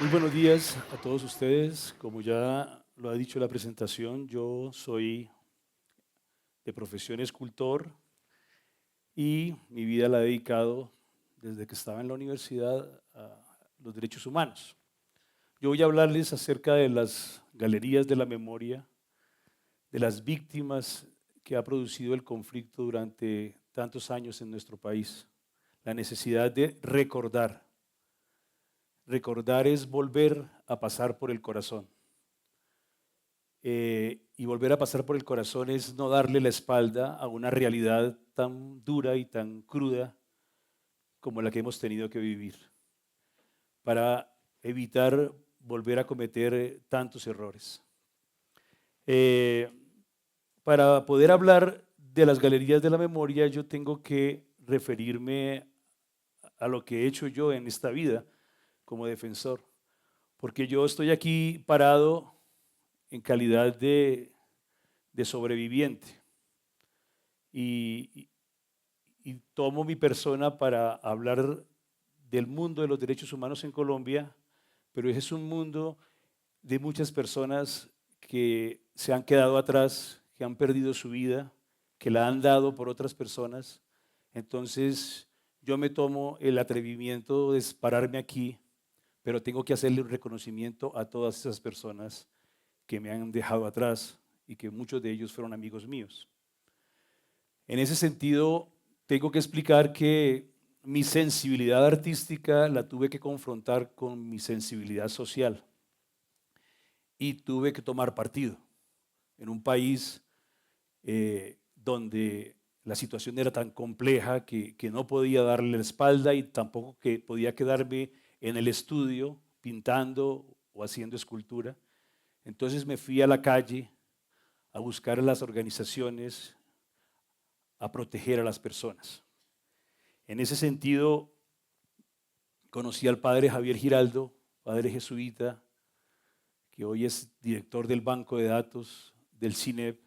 Muy buenos días a todos ustedes. Como ya lo ha dicho la presentación, yo soy de profesión escultor y mi vida la he dedicado desde que estaba en la universidad a los derechos humanos. Yo voy a hablarles acerca de las galerías de la memoria, de las víctimas que ha producido el conflicto durante tantos años en nuestro país. La necesidad de recordar. Recordar es volver a pasar por el corazón. Y volver a pasar por el corazón es no darle la espalda a una realidad tan dura y tan cruda como la que hemos tenido que vivir, para evitar volver a cometer tantos errores. Eh, para poder hablar de las galerías de la memoria, yo tengo que referirme a lo que he hecho yo en esta vida como defensor, porque yo estoy aquí parado en calidad de sobreviviente y, y tomo mi persona para hablar del mundo de los derechos humanos en Colombia, pero ese es un mundo de muchas personas que se han quedado atrás, que han perdido su vida, que la han dado por otras personas. Entonces yo me tomo el atrevimiento de pararme aquí, pero tengo que hacerle un reconocimiento a todas esas personas que me han dejado atrás y que muchos de ellos fueron amigos míos. En ese sentido, tengo que explicar que mi sensibilidad artística la tuve que confrontar con mi sensibilidad social y tuve que tomar partido en un país donde la situación era tan compleja que no podía darle la espalda y tampoco que podía quedarme en el estudio pintando o haciendo escultura. Entonces me fui a la calle a buscar a las organizaciones, a proteger a las personas. En ese sentido, conocí al padre Javier Giraldo, padre jesuita, que hoy es director del Banco de Datos del CINEP,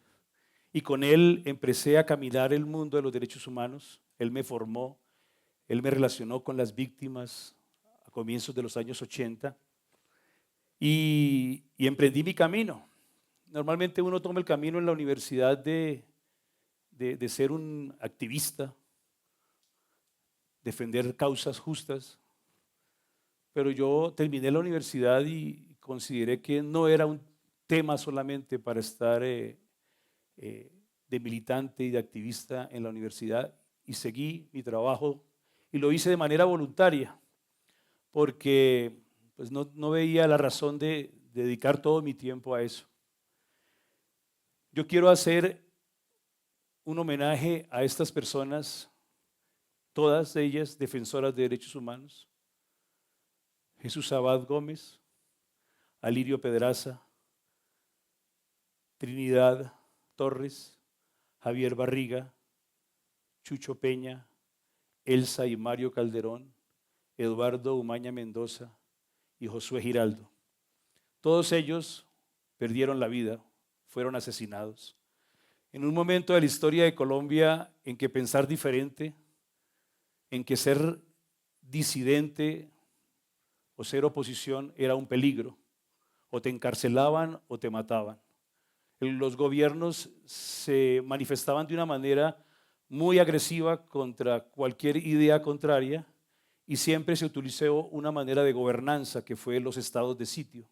y con él empecé a caminar el mundo de los derechos humanos. Él me formó, él me relacionó con las víctimas a comienzos de los años 80 y emprendí mi camino. Normalmente uno toma el camino en la universidad de ser un activista, defender causas justas, pero yo terminé la universidad y consideré que no era un tema solamente para estar eh, de militante y de activista en la universidad y seguí mi trabajo y lo hice de manera voluntaria porque pues no veía la razón de dedicar todo mi tiempo a eso. Yo quiero hacer un homenaje a estas personas, todas ellas defensoras de derechos humanos: Jesús Abad Gómez, Alirio Pedraza, Trinidad Torres, Javier Barriga, Chucho Peña, Elsa y Mario Calderón, Eduardo Umaña Mendoza y Josué Giraldo. Todos ellos perdieron la vida, fueron asesinados. En un momento de la historia de Colombia en que pensar diferente, en que ser disidente o ser oposición era un peligro, o te encarcelaban o te mataban. Los gobiernos se manifestaban de una manera muy agresiva contra cualquier idea contraria y siempre se utilizó una manera de gobernanza que fue los estados de sitio.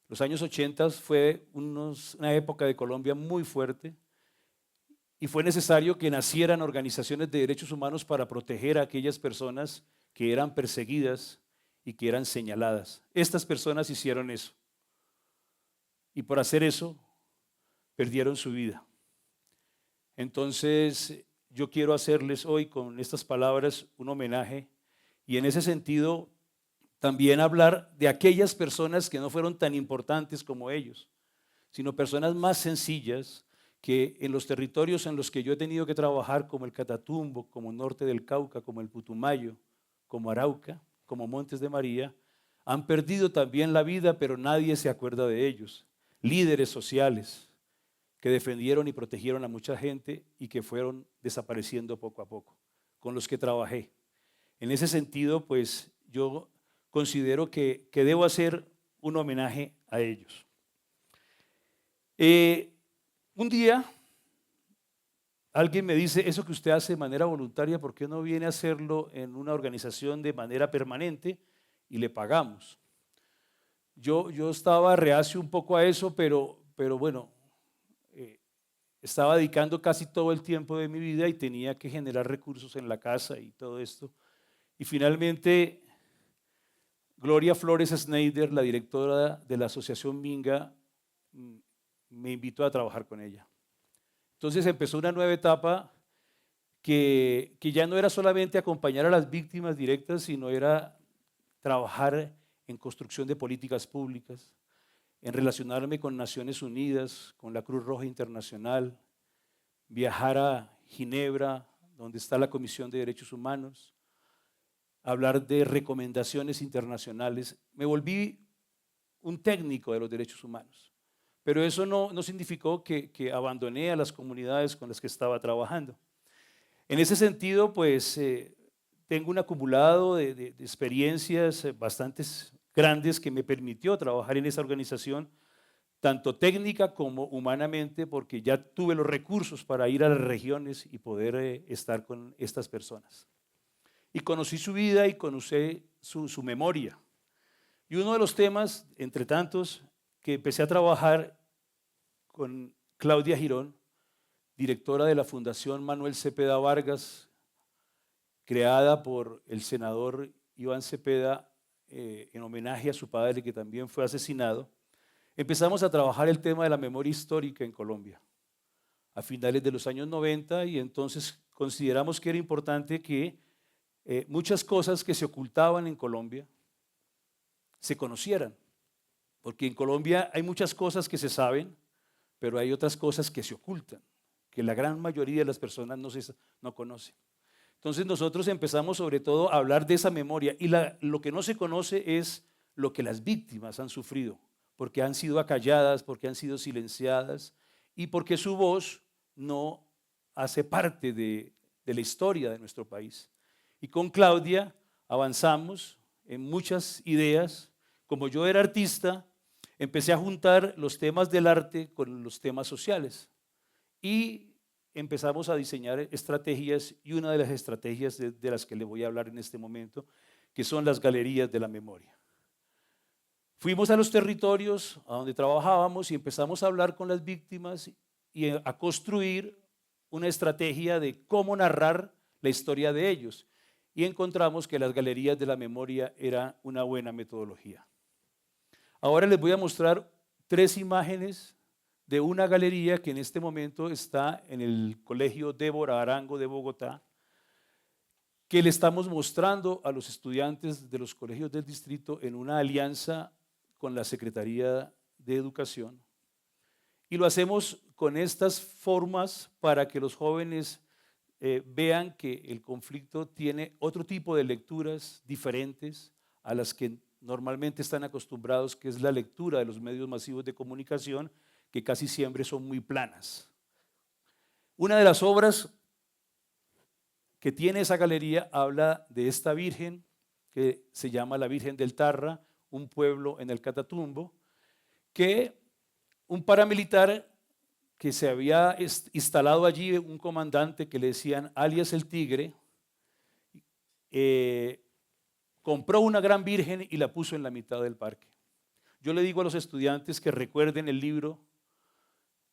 Los años 80 fue una época de Colombia muy fuerte y fue necesario que nacieran organizaciones de derechos humanos para proteger a aquellas personas que eran perseguidas y que eran señaladas. Estas personas hicieron eso y por hacer eso perdieron su vida. Entonces, yo quiero hacerles hoy con estas palabras un homenaje y en ese sentido también hablar de aquellas personas que no fueron tan importantes como ellos, sino personas más sencillas que en los territorios en los que yo he tenido que trabajar, como el Catatumbo, como Norte del Cauca, como el Putumayo, como Arauca, como Montes de María, han perdido también la vida, pero nadie se acuerda de ellos. Líderes sociales que defendieron y protegieron a mucha gente y que fueron desapareciendo poco a poco, con los que trabajé. En ese sentido, pues yo considero que debo hacer un homenaje a ellos. Un día alguien me dice, eso que usted hace de manera voluntaria, ¿por qué no viene a hacerlo en una organización de manera permanente y le pagamos? Yo estaba reacio un poco a eso, pero bueno, estaba dedicando casi todo el tiempo de mi vida y tenía que generar recursos en la casa y todo esto. Y finalmente, Gloria Flores Schneider, la directora de la Asociación Minga, me invitó a trabajar con ella. Entonces empezó una nueva etapa que ya no era solamente acompañar a las víctimas directas, sino era trabajar en construcción de políticas públicas, en relacionarme con Naciones Unidas, con la Cruz Roja Internacional, viajar a Ginebra, donde está la Comisión de Derechos Humanos, hablar de recomendaciones internacionales. Me volví un técnico de los derechos humanos, pero eso no significó que abandoné a las comunidades con las que estaba trabajando. En ese sentido, pues tengo un acumulado de experiencias bastante grandes que me permitió trabajar en esa organización, tanto técnica como humanamente, porque ya tuve los recursos para ir a las regiones y poder estar con estas personas. Y conocí su vida y conocí su memoria. Y uno de los temas, entre tantos, que empecé a trabajar con Claudia Girón, directora de la Fundación Manuel Cepeda Vargas, creada por el senador Iván Cepeda en homenaje a su padre, que también fue asesinado. Empezamos a trabajar el tema de la memoria histórica en Colombia a finales de los años 90 y entonces consideramos que era importante que muchas cosas que se ocultaban en Colombia se conocieran, porque en Colombia hay muchas cosas que se saben, pero hay otras cosas que se ocultan, que la gran mayoría de las personas no conocen. Entonces nosotros empezamos sobre todo a hablar de esa memoria y lo que no se conoce es lo que las víctimas han sufrido, porque han sido acalladas, porque han sido silenciadas y porque su voz no hace parte de la historia de nuestro país. Y con Claudia avanzamos en muchas ideas. Como yo era artista, empecé a juntar los temas del arte con los temas sociales y empezamos a diseñar estrategias y una de las estrategias de las que le voy a hablar en este momento, que son las galerías de la memoria. Fuimos a los territorios a donde trabajábamos y empezamos a hablar con las víctimas y a construir una estrategia de cómo narrar la historia de ellos. Y encontramos que las galerías de la memoria era una buena metodología. Ahora les voy a mostrar 3 imágenes de una galería que en este momento está en el Colegio Débora Arango de Bogotá, que le estamos mostrando a los estudiantes de los colegios del distrito en una alianza con la Secretaría de Educación. Y lo hacemos con estas formas para que los jóvenes vean que el conflicto tiene otro tipo de lecturas diferentes a las que normalmente están acostumbrados, que es la lectura de los medios masivos de comunicación, que casi siempre son muy planas. Una de las obras que tiene esa galería habla de esta virgen que se llama la Virgen del Tarra, un pueblo en el Catatumbo, que un paramilitar que se había instalado allí, un comandante que le decían alias el Tigre, compró una gran virgen y la puso en la mitad del parque. Yo le digo a los estudiantes que recuerden el libro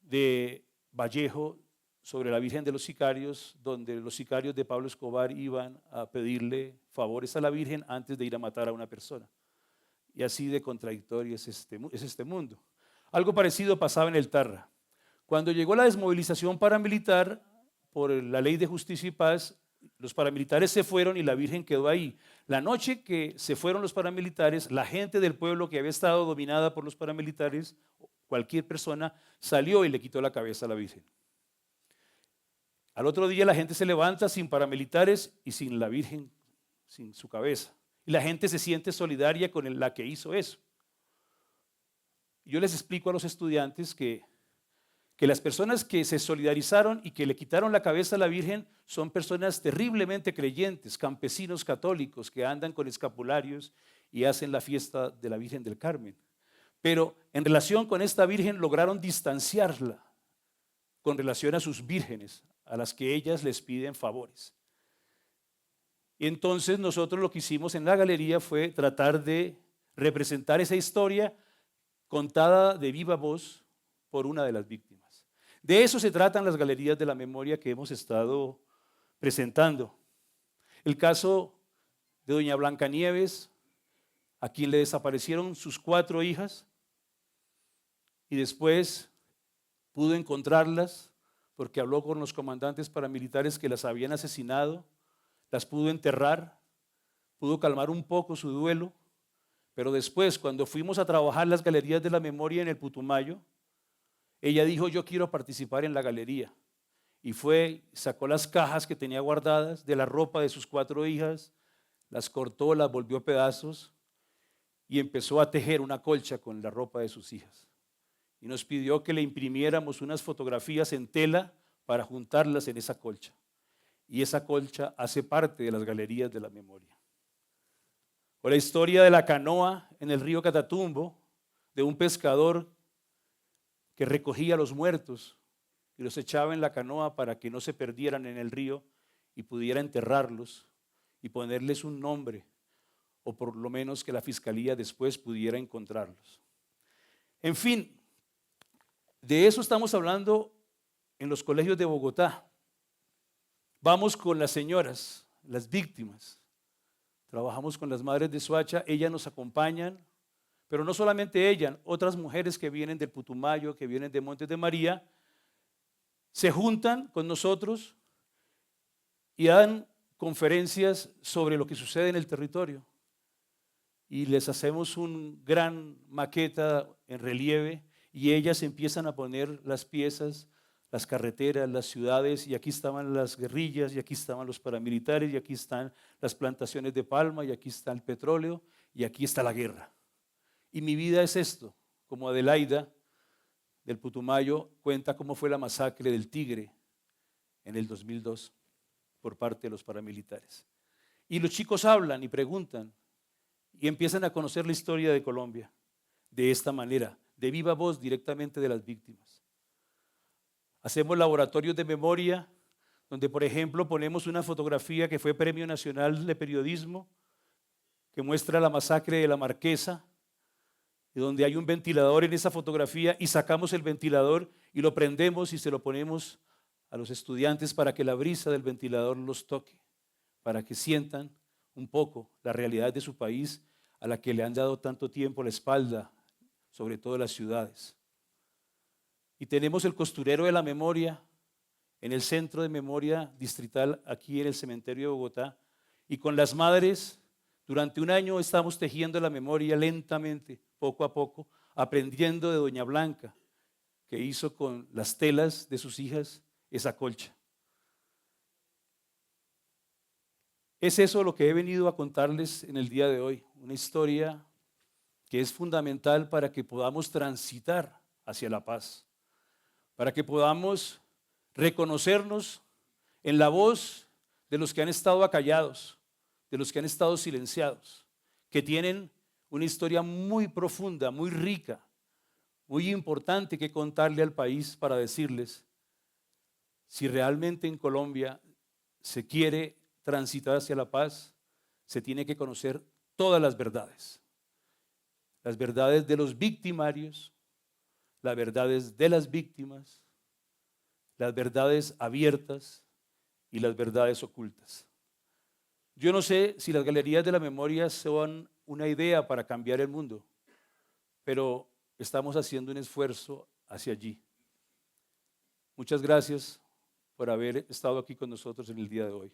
de Vallejo sobre la Virgen de los Sicarios, donde los sicarios de Pablo Escobar iban a pedirle favores a la Virgen antes de ir a matar a una persona. Y así de contradictorio es este mundo. Algo parecido pasaba en el Tarra. Cuando llegó la desmovilización paramilitar por la Ley de Justicia y Paz, los paramilitares se fueron y la Virgen quedó ahí. La noche que se fueron los paramilitares, la gente del pueblo que había estado dominada por los paramilitares, cualquier persona, salió y le quitó la cabeza a la Virgen. Al otro día la gente se levanta sin paramilitares y sin la Virgen, sin su cabeza. Y la gente se siente solidaria con la que hizo eso. Yo les explico a los estudiantes que las personas que se solidarizaron y que le quitaron la cabeza a la Virgen son personas terriblemente creyentes, campesinos católicos que andan con escapularios y hacen la fiesta de la Virgen del Carmen. Pero en relación con esta Virgen lograron distanciarla con relación a sus vírgenes, a las que ellas les piden favores. Y entonces nosotros lo que hicimos en la galería fue tratar de representar esa historia contada de viva voz por una de las víctimas. De eso se tratan las galerías de la memoria que hemos estado presentando. El caso de doña Blancanieves, a quien le desaparecieron sus 4 hijas y después pudo encontrarlas porque habló con los comandantes paramilitares que las habían asesinado, las pudo enterrar, pudo calmar un poco su duelo, pero después, cuando fuimos a trabajar las galerías de la memoria en el Putumayo, ella dijo: yo quiero participar en la galería. Y fue, sacó las cajas que tenía guardadas de la ropa de sus 4 hijas, las cortó, las volvió a pedazos y empezó a tejer una colcha con la ropa de sus hijas. Y nos pidió que le imprimiéramos unas fotografías en tela para juntarlas en esa colcha. Y esa colcha hace parte de las galerías de la memoria. O la historia de la canoa en el río Catatumbo, de un pescador que recogía los muertos y los echaba en la canoa para que no se perdieran en el río y pudiera enterrarlos y ponerles un nombre, o por lo menos que la fiscalía después pudiera encontrarlos. En fin, de eso estamos hablando en los colegios de Bogotá. Vamos con las señoras, las víctimas. Trabajamos con las madres de Soacha, ellas nos acompañan, pero no solamente ellas, otras mujeres que vienen del Putumayo, que vienen de Montes de María, se juntan con nosotros y dan conferencias sobre lo que sucede en el territorio. Y les hacemos un gran maqueta en relieve y ellas empiezan a poner las piezas, las carreteras, las ciudades, y aquí estaban las guerrillas, y aquí estaban los paramilitares, y aquí están las plantaciones de palma, y aquí está el petróleo, y aquí está la guerra. Y mi vida es esto, como Adelaida del Putumayo cuenta cómo fue la masacre del Tigre en el 2002 por parte de los paramilitares. Y los chicos hablan y preguntan y empiezan a conocer la historia de Colombia de esta manera, de viva voz directamente de las víctimas. Hacemos laboratorios de memoria donde, por ejemplo, ponemos una fotografía que fue Premio Nacional de Periodismo que muestra la masacre de la Marquesa, y donde hay un ventilador en esa fotografía y sacamos el ventilador y lo prendemos y se lo ponemos a los estudiantes para que la brisa del ventilador los toque, para que sientan un poco la realidad de su país a la que le han dado tanto tiempo la espalda, sobre todo las ciudades. Y tenemos el costurero de la memoria en el centro de memoria distrital aquí en el cementerio de Bogotá, y con las madres durante un año estamos tejiendo la memoria lentamente, poco a poco, aprendiendo de doña Blanca, que hizo con las telas de sus hijas esa colcha. Es eso lo que he venido a contarles en el día de hoy, una historia que es fundamental para que podamos transitar hacia la paz, para que podamos reconocernos en la voz de los que han estado acallados, de los que han estado silenciados, que tienen una historia muy profunda, muy rica, muy importante que contarle al país para decirles si realmente en Colombia se quiere transitar hacia la paz, se tiene que conocer todas las verdades de los victimarios, las verdades de las víctimas, las verdades abiertas y las verdades ocultas. Yo no sé si las galerías de la memoria son una idea para cambiar el mundo, pero estamos haciendo un esfuerzo hacia allí. Muchas gracias por haber estado aquí con nosotros en el día de hoy.